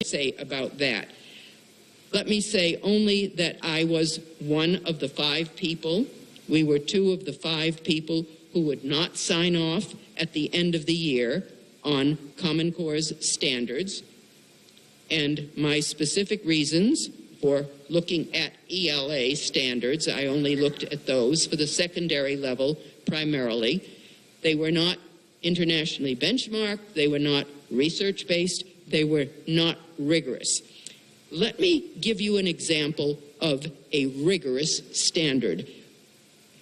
say about that. Let me say only that I was one of the 5 people. We were 2 of the 5 people who would not sign off at the end of the year on Common Core's standards. And my specific reasons for looking at ELA standards, I only looked at those for the secondary level primarily. They were not internationally benchmarked, they were not research-based, they were not rigorous. Let me give you an example of a rigorous standard,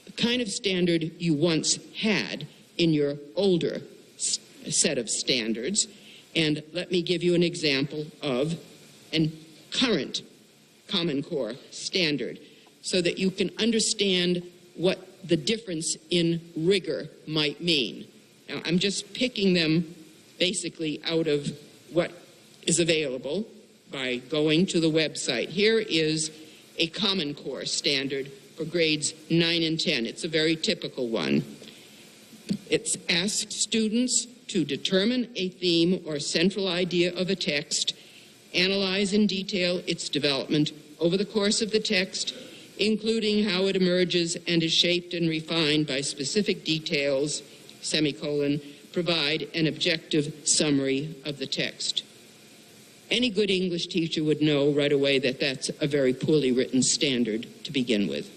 the kind of standard you once had in your older set of standards, and let me give you an example of a current Common Core standard so that you can understand what the difference in rigor might mean. Now, I'm just picking them basically out of what is available by going to the website. Here is a Common Core standard for grades 9 and 10. It's a very typical one. It asks students to determine a theme or central idea of a text, analyze in detail its development over the course of the text, including how it emerges and is shaped and refined by specific details, semicolon, provide an objective summary of the text. Any good English teacher would know right away that that's a very poorly written standard to begin with.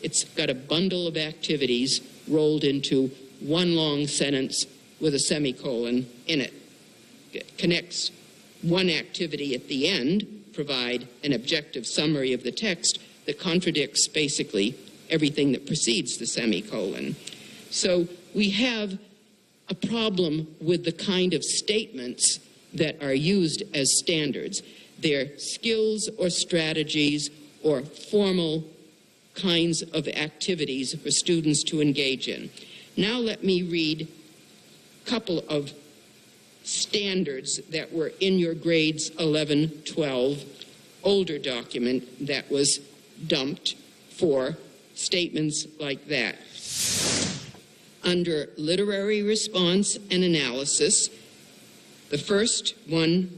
It's got a bundle of activities rolled into one long sentence with a semicolon in it. It connects one activity at the end, provide an objective summary of the text that contradicts basically everything that precedes the semicolon. So we have a problem with the kind of statements that are used as standards. They're skills or strategies or formal kinds of activities for students to engage in. Now let me read a couple of standards that were in your grades 11, 12, older document that was dumped for statements like that. Under literary response and analysis, the first one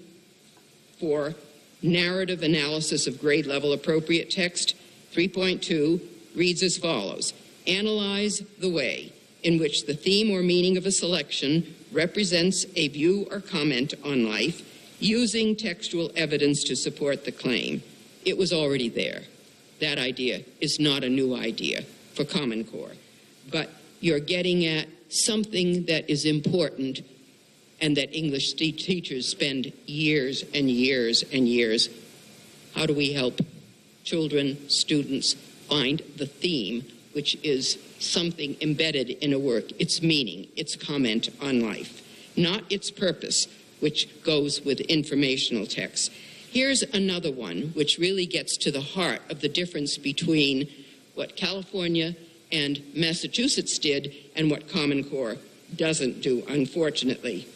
for narrative analysis of grade level appropriate text, 3.2, reads as follows. Analyze the way in which the theme or meaning of a selection represents a view or comment on life using textual evidence to support the claim. It was already there. That idea is not a new idea for Common Core, but you're getting at something that is important and that English teachers spend years and years and years. How do we help children, students find the theme, which is something embedded in a work, its meaning, its comment on life, not its purpose, which goes with informational text. Here's another one which really gets to the heart of the difference between what California and Massachusetts did and what Common Core doesn't do, unfortunately.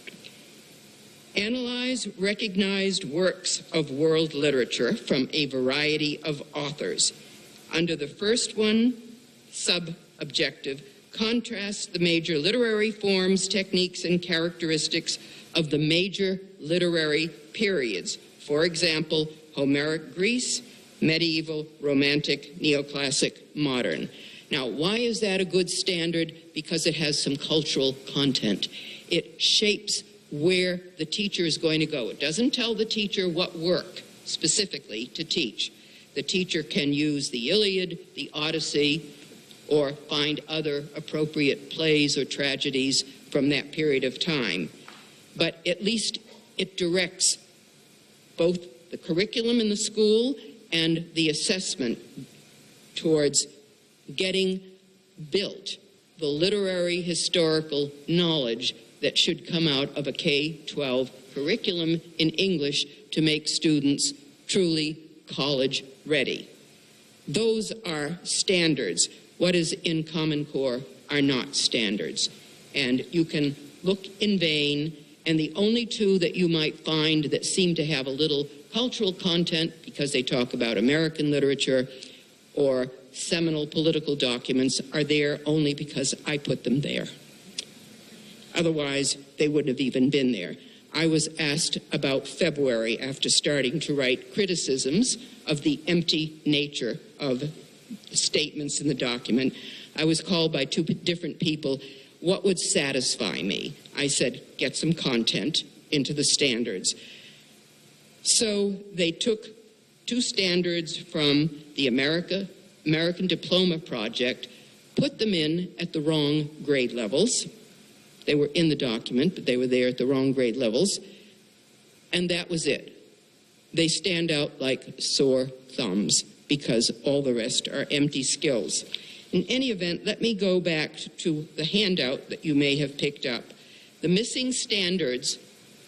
Analyze recognized works of world literature from a variety of authors. Under the first one, sub-objective, contrast the major literary forms, techniques, and characteristics of the major literary periods. For example, Homeric Greece, medieval, romantic, neoclassic, modern. Now, why is that a good standard? Because it has some cultural content. It shapes where the teacher is going to go. It doesn't tell the teacher what work specifically to teach. The teacher can use the Iliad, the Odyssey, or find other appropriate plays or tragedies from that period of time. But at least it directs both the curriculum in the school and the assessment towards getting built the literary historical knowledge that should come out of a K-12 curriculum in English to make students truly college ready. Those are standards. What is in Common Core are not standards. And you can look in vain, and the only two that you might find that seem to have a little cultural content because they talk about American literature or seminal political documents are there only because I put them there. Otherwise, they wouldn't have even been there. I was asked about February after starting to write criticisms of the empty nature of statements in the document. I was called by two different people. What would satisfy me? I said, get some content into the standards. So they took two standards from the American Diploma Project, put them in at the wrong grade levels. They were in the document, but they were there at the wrong grade levels. And that was it. They stand out like sore thumbs because all the rest are empty skills. In any event, let me go back to the handout that you may have picked up. The missing standards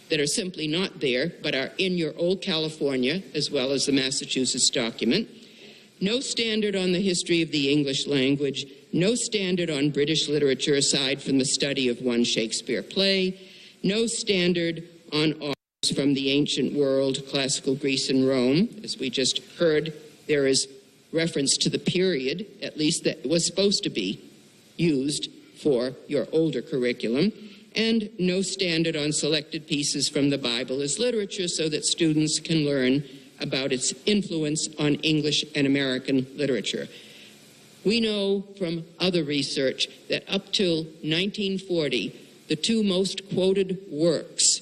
that are simply not there, but are in your old California, as well as the Massachusetts document. No standard on the history of the English language, no standard on British literature aside from the study of one Shakespeare play, no standard on authors from the ancient world, classical Greece and Rome. As we just heard, there is reference to the period, at least that was supposed to be used for your older curriculum, and no standard on selected pieces from the Bible as literature so that students can learn about its influence on English and American literature. We know from other research that up till 1940, the two most quoted works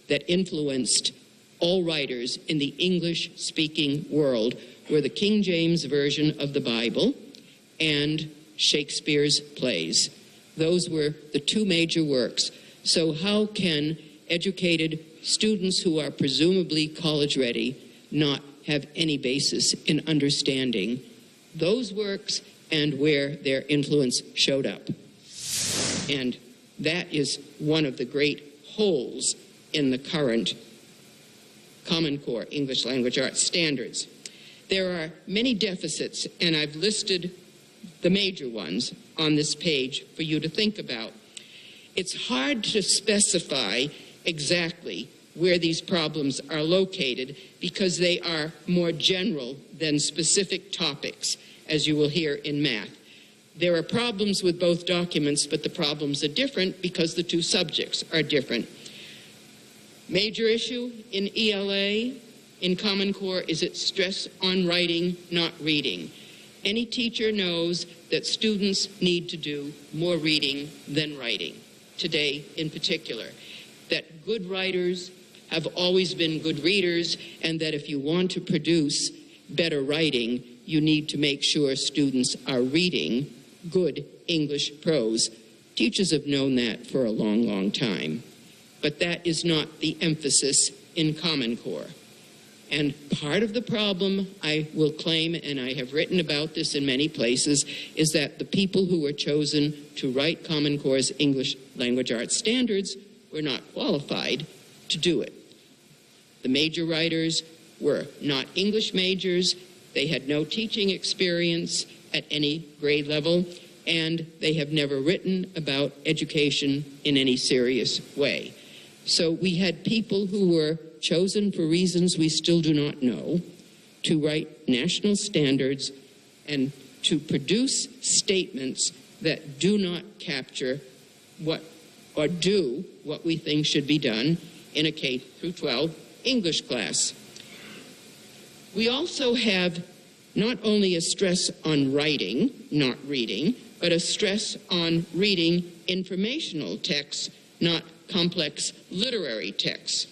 that influenced all writers in the English-speaking world were the King James Version of the Bible and Shakespeare's plays. Those were the two major works. So how can educated students who are presumably college-ready not have any basis in understanding those works and where their influence showed up? And that is one of the great holes in the current Common Core English Language Arts standards. There are many deficits, and I've listed the major ones on this page for you to think about. It's hard to specify exactly where these problems are located because they are more general than specific topics, as you will hear in math. There are problems with both documents, but the problems are different because the two subjects are different. Major issue in ELA, in Common Core, is its stress on writing, not reading. Any teacher knows that students need to do more reading than writing, today in particular. That good writers have always been good readers, and that if you want to produce better writing, you need to make sure students are reading good English prose. Teachers have known that for a long, long time. But that is not the emphasis in Common Core. And part of the problem, I will claim, and I have written about this in many places, is that the people who were chosen to write Common Core's English Language Arts standards were not qualified to do it. The major writers were not English majors, they had no teaching experience at any grade level, and they have never written about education in any serious way. So we had people who were chosen for reasons we still do not know to write national standards and to produce statements that do not capture what or do what we think should be done in a K through 12 English class. We also have not only a stress on writing, not reading, but a stress on reading informational texts, not complex literary texts.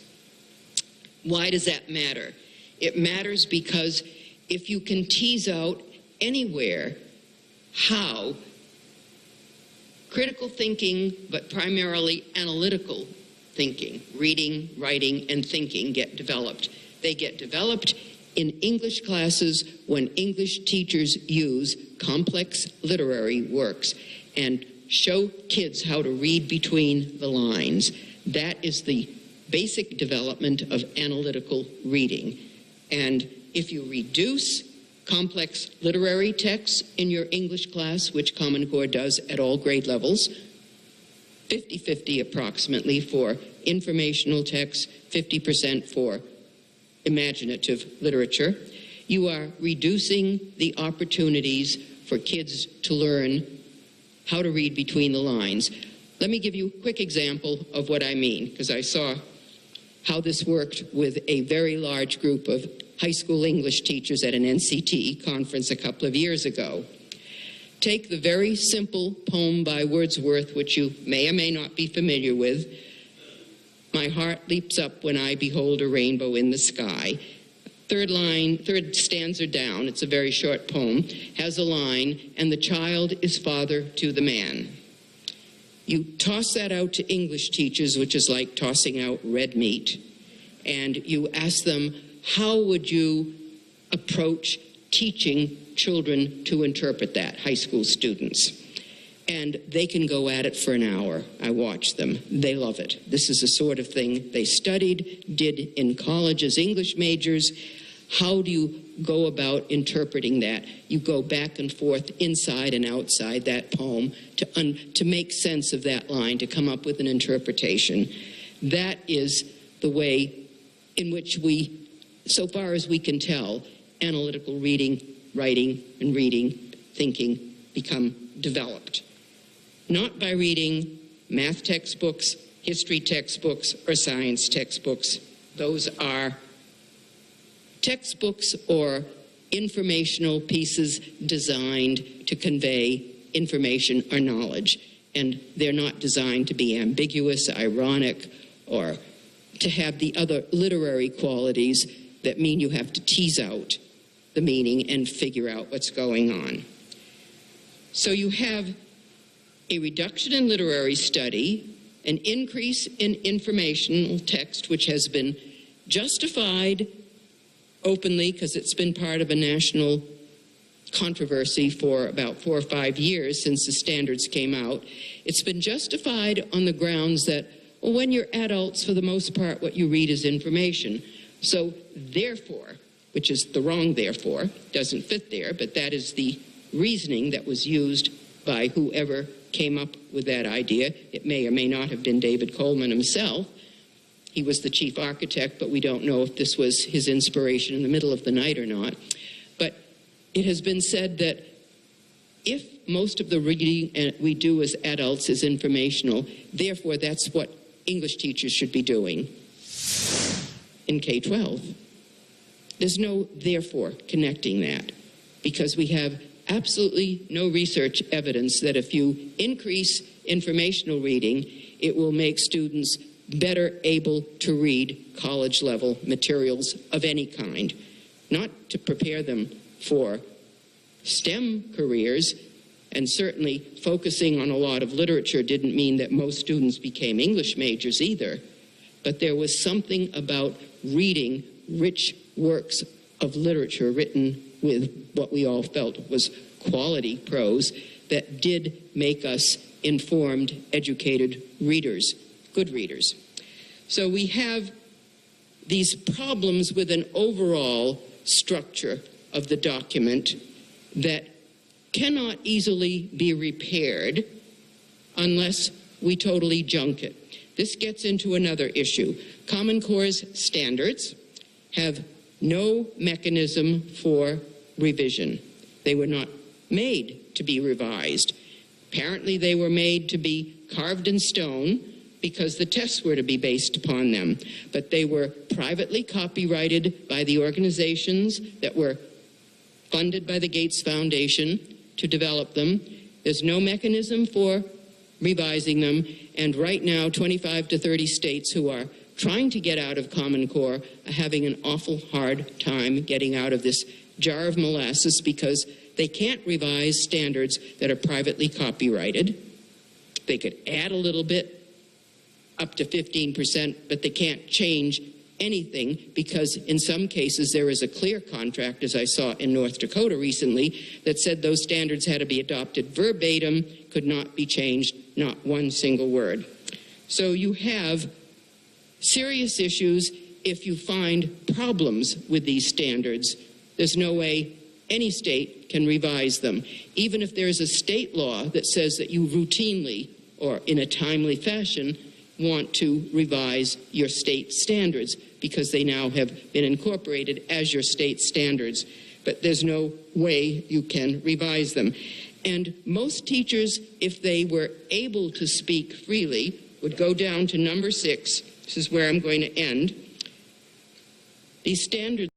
Why does that matter? It matters because if you can tease out anywhere how critical thinking, but primarily analytical thinking, reading, writing, and thinking get developed. They get developed in English classes when English teachers use complex literary works and show kids how to read between the lines. That is the basic development of analytical reading. And if you reduce complex literary texts in your English class, which Common Core does at all grade levels, 50-50 approximately for informational texts, 50% for imaginative literature, you are reducing the opportunities for kids to learn how to read between the lines. Let me give you a quick example of what I mean, because I saw how this worked with a very large group of high school English teachers at an NCTE conference a couple of years ago. Take the very simple poem by Wordsworth, which you may or may not be familiar with, "My heart leaps up when I behold a rainbow in the sky." Third stanza down, it's a very short poem, has a line, "And the child is father to the man." You toss that out to English teachers, which is like tossing out red meat, and you ask them, how would you approach teaching children to interpret that, high school students? And they can go at it for an hour. I watch them. They love it. This is the sort of thing they studied, did in college as English majors. How do you go about interpreting that? You go back and forth, inside and outside that poem, to make sense of that line, to come up with an interpretation. That is the way in which we, so far as we can tell, analytical reading, writing, and reading, thinking become developed. Not by reading math textbooks, history textbooks, or science textbooks. Those are textbooks or informational pieces designed to convey information or knowledge. And they're not designed to be ambiguous, ironic, or to have the other literary qualities that mean you have to tease out the meaning and figure out what's going on. So you have a reduction in literary study, an increase in informational text, which has been justified openly because it's been part of a national controversy for about 4 or 5 years since the standards came out. It's been justified on the grounds that, well, when you're adults, for the most part, what you read is information. So therefore, which is the wrong therefore, doesn't fit there, but that is the reasoning that was used by whoever came up with that idea. It may or may not have been David Coleman himself. He was the chief architect, but we don't know if this was his inspiration in the middle of the night or not. But it has been said that if most of the reading we do as adults is informational, therefore that's what English teachers should be doing in K-12. There's no therefore connecting that, because we have absolutely no research evidence that if you increase informational reading, it will make students better able to read college-level materials of any kind, not to prepare them for STEM careers, and certainly focusing on a lot of literature didn't mean that most students became English majors either, but there was something about reading rich works of literature written with what we all felt was quality prose that did make us informed, educated readers, good readers. So we have these problems with an overall structure of the document that cannot easily be repaired unless we totally junk it. This gets into another issue. Common Core's standards have no mechanism for revision. They were not made to be revised. Apparently they were made to be carved in stone because the tests were to be based upon them. But they were privately copyrighted by the organizations that were funded by the Gates Foundation to develop them. There's no mechanism for revising them, and right now 25 to 30 states who are trying to get out of Common Core are having an awful hard time getting out of this jar of molasses because they can't revise standards that are privately copyrighted. They could add a little bit, up to 15%, but they can't change anything because in some cases there is a clear contract, as I saw in North Dakota recently, that said those standards had to be adopted verbatim, could not be changed, not one single word. So you have serious issues if you find problems with these standards. There's no way any state can revise them. Even if there's a state law that says that you routinely or in a timely fashion want to revise your state standards because they now have been incorporated as your state standards, but there's no way you can revise them. And most teachers, if they were able to speak freely, would go down to number 6, This is where I'm going to end. These standards